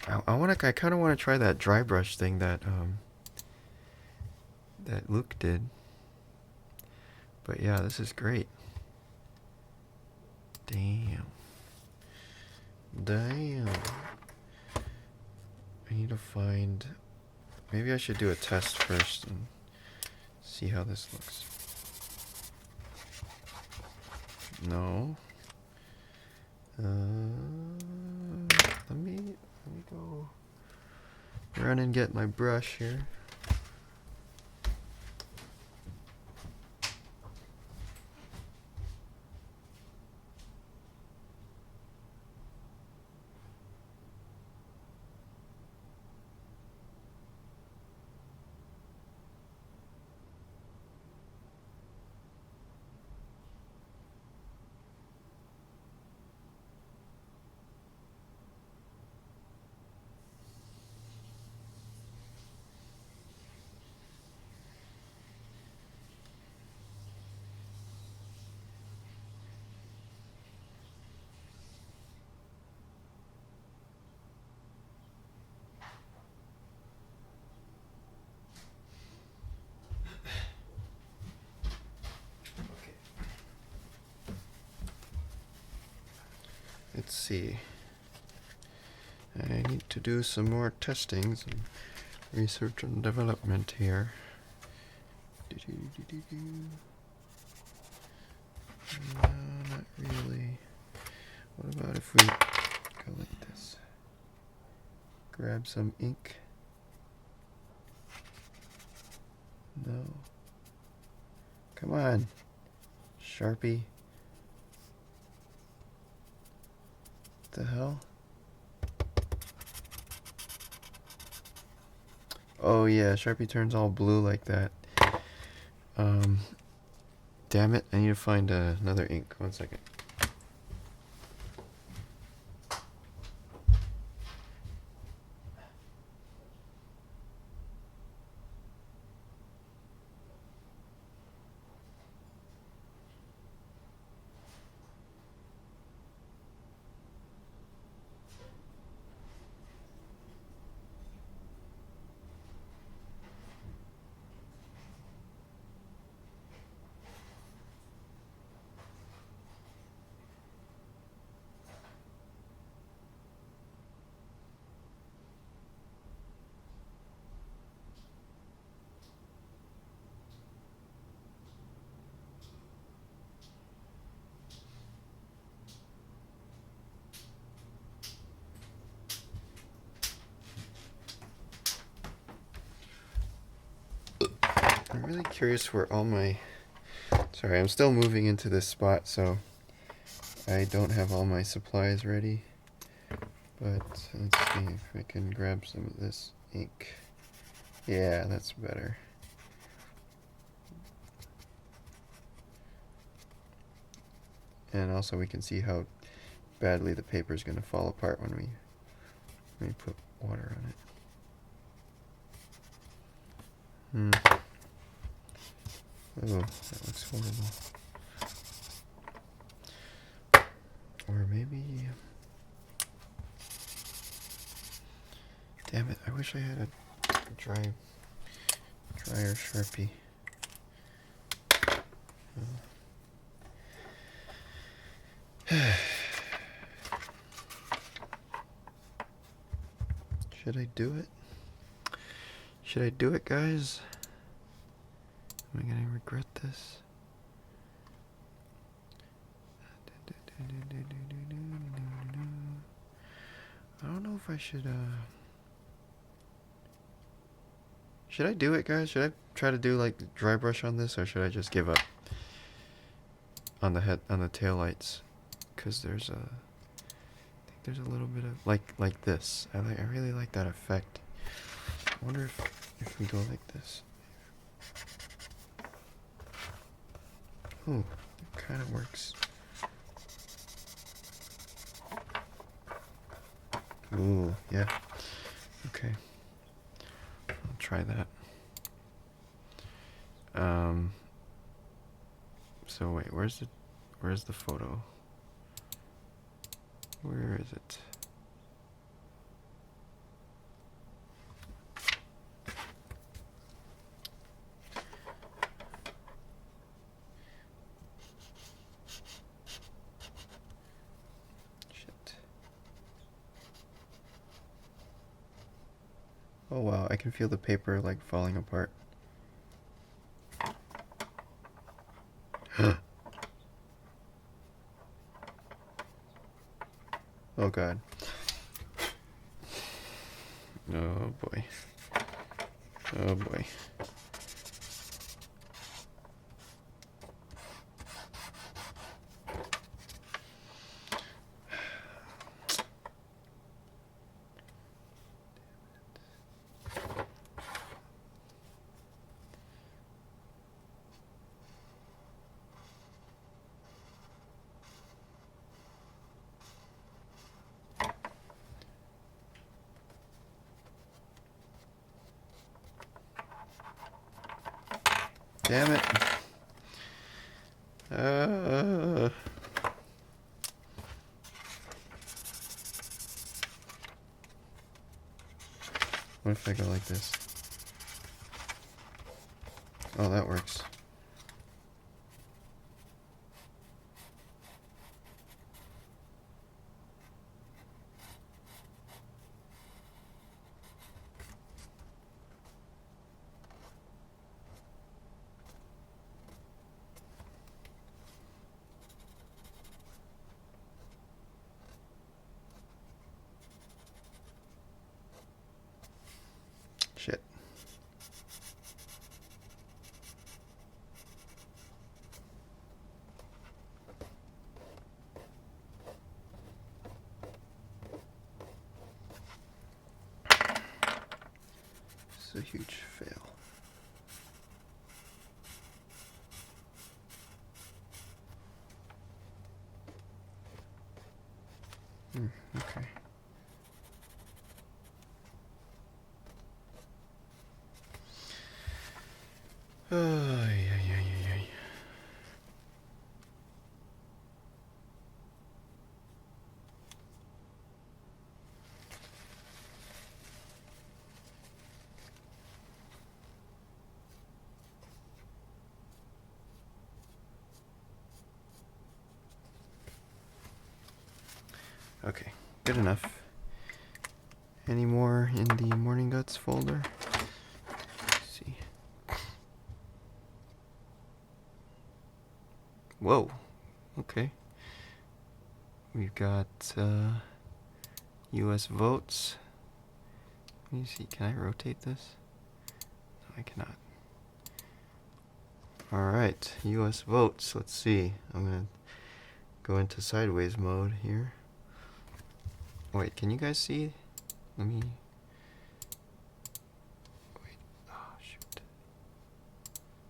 I kind of want to try that dry brush thing that Luke did. But yeah, this is great. Damn. I need to find maybe I should do a test first and see how this looks. No. Let me go run and get my brush here. Let's see. I need to do some more testing, some research and development here. No, not really. What about if we go like this? Grab some ink. No. Come on, Sharpie. What the hell? Oh yeah, Sharpie turns all blue like that. Damn it, I need to find another ink. 1 second. I'm really curious where all my... Sorry, I'm still moving into this spot, so I don't have all my supplies ready. But let's see if I can grab some of this ink. Yeah, that's better. And also we can see how badly the paper is going to fall apart when we put water on it. Oh, that looks horrible. Or maybe... Damn it, I wish I had a drier Sharpie. Should I do it? Should I do it, guys? Am I gonna regret this? I don't know if I should I do it, guys? Should I try to do like dry brush on this, or should I just give up on the tail lights? Cause I think there's a little bit of like this. I really like that effect. I wonder if we go like this. Oh, it kind of works. Ooh, yeah. Okay. I'll try that. So wait, where's the photo? Where is it? Oh wow, I can feel the paper like falling apart. Oh god. Oh boy. Oh boy. Damn it. What if I go like this? Oh, that works. Shit. It's a huge fail. Okay. Okay, good enough. Any more in the Morning Guts folder? Let's see. Whoa. Okay. We've got US votes. Let me see, can I rotate this? No, I cannot. Alright, US votes. Let's see. I'm gonna go into sideways mode here. Wait, can you guys see? Let me... Wait, oh shoot.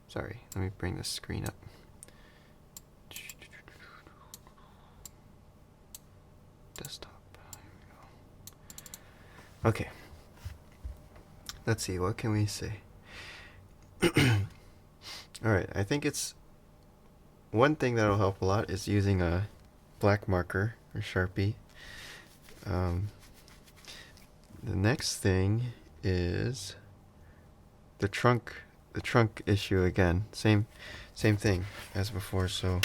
Sorry, let me bring this screen up. Desktop. Here we go. Okay. Let's see, what can we say? Alright, I think it's... One thing that'll help a lot is using a black marker or Sharpie. The next thing is the trunk issue again. Same thing as before, so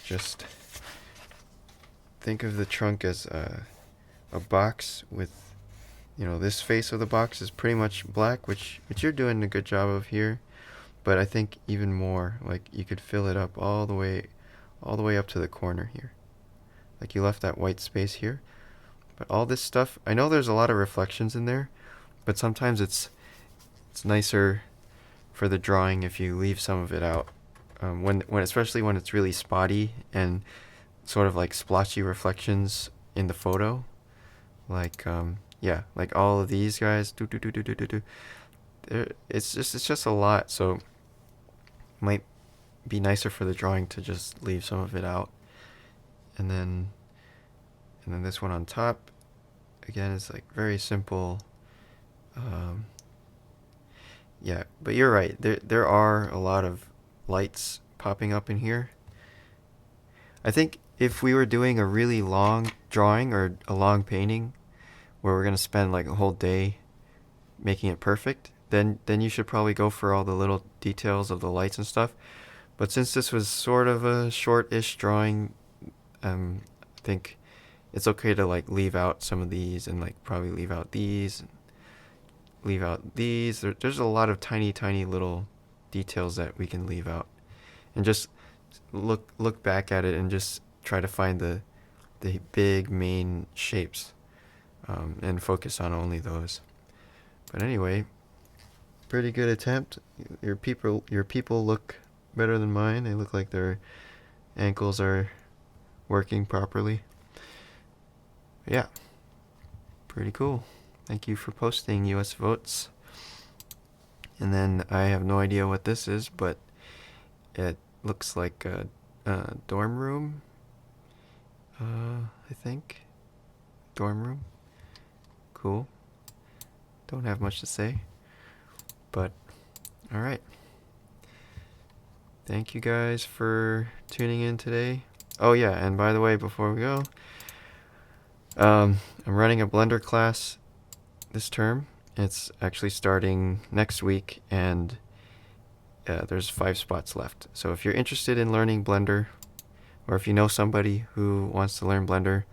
just think of the trunk as a box with, you know, this face of the box is pretty much black, which you're doing a good job of here, but I think even more, like you could fill it up all the way up to the corner here. Like you left that white space here. But all this stuff, I know there's a lot of reflections in there, but sometimes it's nicer for the drawing if you leave some of it out. When especially when it's really spotty and sort of like splotchy reflections in the photo, like yeah, like all of these guys, it's just a lot. So it might be nicer for the drawing to just leave some of it out, and then this one on top, again, is like very simple. Yeah, but you're right. There are a lot of lights popping up in here. I think if we were doing a really long drawing or a long painting, where we're gonna spend like a whole day making it perfect, then you should probably go for all the little details of the lights and stuff. But since this was sort of a short-ish drawing, I think it's okay to like leave out some of these and like probably leave out these. leave out these. There's a lot of tiny little details that we can leave out, and just look back at it and just try to find the big main shapes, and focus on only those. But anyway, pretty good attempt. Your people look better than mine. They look like their ankles are working properly. Yeah, pretty cool. Thank you for posting, US Votes. And then I have no idea what this is, but it looks like a dorm room. I think. Dorm room. Cool. Don't have much to say. But, alright. Thank you guys for tuning in today. Oh yeah, and by the way, before we go, I'm running a Blender class this term. It's actually starting next week, and there's 5 spots left. So if you're interested in learning Blender, or if you know somebody who wants to learn Blender,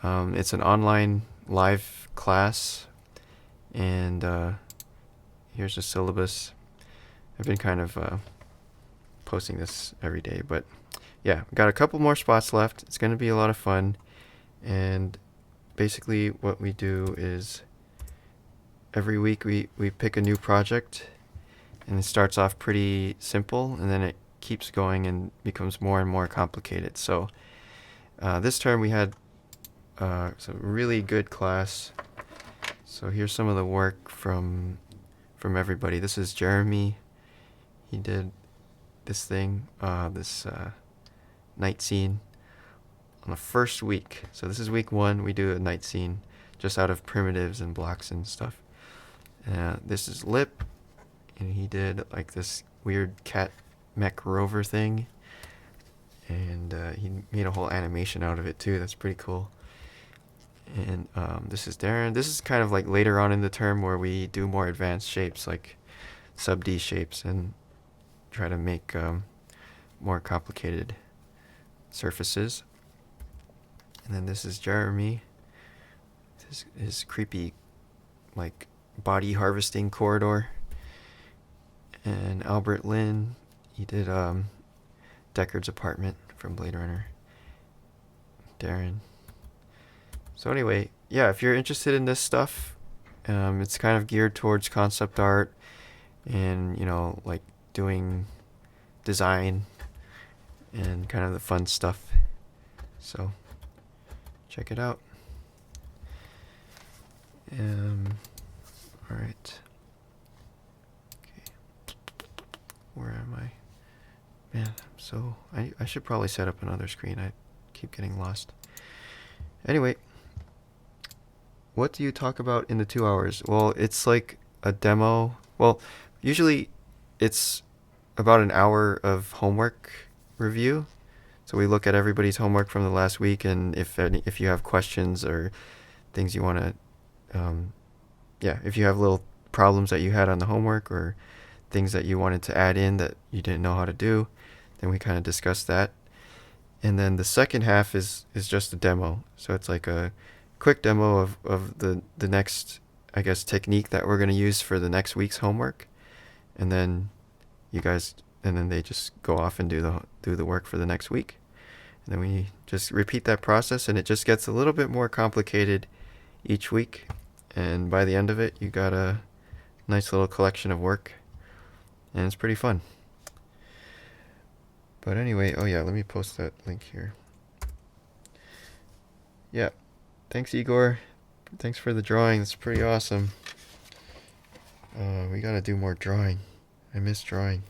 it's an online live class, and here's the syllabus. I've been kind of posting this every day, but yeah, got a couple more spots left. It's going to be a lot of fun, and basically what we do is every week we pick a new project, and it starts off pretty simple, and then it keeps going and becomes more and more complicated. So this term we had some really good class. So here's some of the work from everybody. This is Jeremy. He did this thing, this night scene on the first week. So this is week 1. We do a night scene just out of primitives and blocks and stuff. This is Lip, and he did like this weird cat mech rover thing, and he made a whole animation out of it too. That's pretty cool. And this is Darren. This is kind of like later on in the term where we do more advanced shapes, like sub D shapes, and try to make more complicated surfaces. And then this is Jeremy. His creepy, like, body harvesting corridor. And Albert Lin, he did Deckard's apartment from Blade Runner. Darren. So anyway, yeah, if you're interested in this stuff, it's kind of geared towards concept art and, you know, like doing design and kind of the fun stuff. So check it out. All right. Okay. Where am I? Man, I should probably set up another screen. I keep getting lost. Anyway, what do you talk about in the 2 hours? Well, it's like a demo. Well, usually it's about an hour of homework review. So we look at everybody's homework from the last week, and if you have questions or things you want to, if you have little problems that you had on the homework or things that you wanted to add in that you didn't know how to do, then we kind of discuss that. And then the second half is just a demo. So it's like a quick demo of the next, I guess, technique that we're going to use for the next week's homework. And then they just go off and do the work for the next week. And then we just repeat that process, and it just gets a little bit more complicated each week. And by the end of it, you got a nice little collection of work, and it's pretty fun. But anyway, oh yeah, let me post that link here. Yeah, thanks Igor. Thanks for the drawing. It's pretty awesome. We gotta do more drawing. I miss drawing.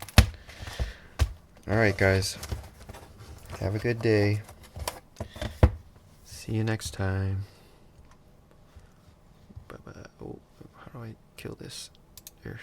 Alright guys, have a good day. See you next time. Bye-bye. Oh, how do I kill this? Here.